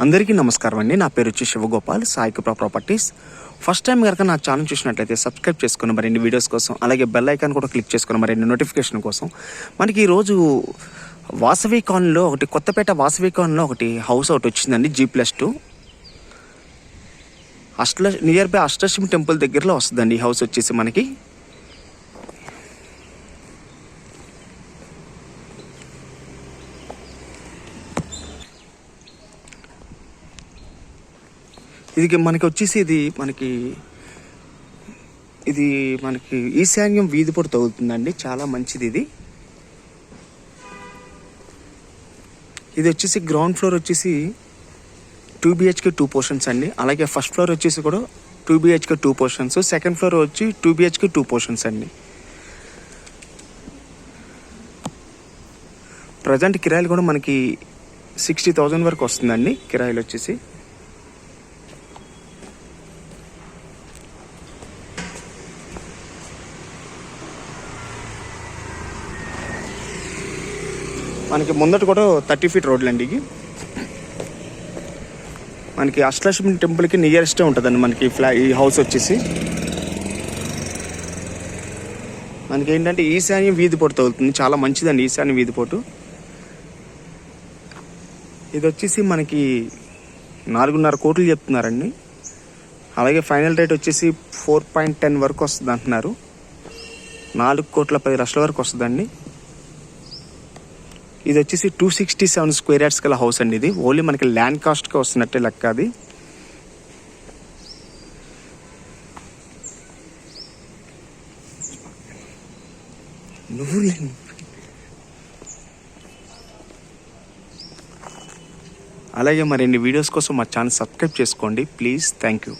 అందరికీ నమస్కారం అండి. నా పేరు వచ్చి శివగోపాల్, సాయి కృపా ప్రాపర్టీస్. ఫస్ట్ టైం కనుక నా ఛానల్ చూసినట్లయితే సబ్స్క్రైబ్ చేసుకుని మరిన్ని వీడియోస్ కోసం, అలాగే బెల్ ఐకాన్ కూడా క్లిక్ చేసుకుని మరిన్ని నోటిఫికేషన్ కోసం. మనకి ఈరోజు వాసవి కాలనీలో ఒకటి, కొత్తపేట వాసవి కాలనీలో ఒకటి హౌస్ ఒకటి వచ్చిందండి, G+2. Near by Ashtalakshmi temple దగ్గరలో వస్తుందండి ఈ హౌస్ వచ్చేసి మనకి. ఇది మనకి వచ్చేసి ఇది మనకి ఈశాన్యం వీధి పొడి తగులుతుందండి, చాలా మంచిది ఇది. ఇది వచ్చేసి గ్రౌండ్ ఫ్లోర్ వచ్చేసి 2 BHK 2 పోర్షన్స్ అండి. అలాగే ఫస్ట్ ఫ్లోర్ వచ్చేసి కూడా 2 BHK 2 పోర్షన్స్, సెకండ్ ఫ్లోర్ వచ్చి 2 BHK 2 పోర్షన్స్ అండి. ప్రజెంట్ కిరాయిలు కూడా మనకి 60,000 వరకు వస్తుందండి కిరాయిలు వచ్చేసి. మనకి ముందట కూడా 30 feet రోడ్లు అండి. ఇది మనకి అష్టలక్ష్మి టెంపుల్కి నియరెస్టే ఉంటుందండి మనకి ఈ హౌస్ వచ్చేసి. మనకి ఏంటంటే ఈశాన్యం వీధి పోటు తగులుతుంది, చాలా మంచిదండి ఈశాన్యం వీధి పోటు. ఇది వచ్చేసి మనకి 4.5 కోట్లు చెప్తున్నారండి. అలాగే ఫైనల్ రేట్ వచ్చేసి 4.10 వరకు వస్తుంది అంటున్నారు. 4,10,00,000 వరకు వస్తుందండి. ఇది వచ్చేసి 267 స్క్వేర్ యార్డ్స్ గల హౌస్ అండి. ఇది ఓన్లీ మనకి ల్యాండ్ కాస్ట్గా వస్తున్నట్టే లెక్క అది. అలాగే మరిన్ని వీడియోస్ కోసం మా ఛానల్ సబ్స్క్రైబ్ చేసుకోండి ప్లీజ్. Thank you.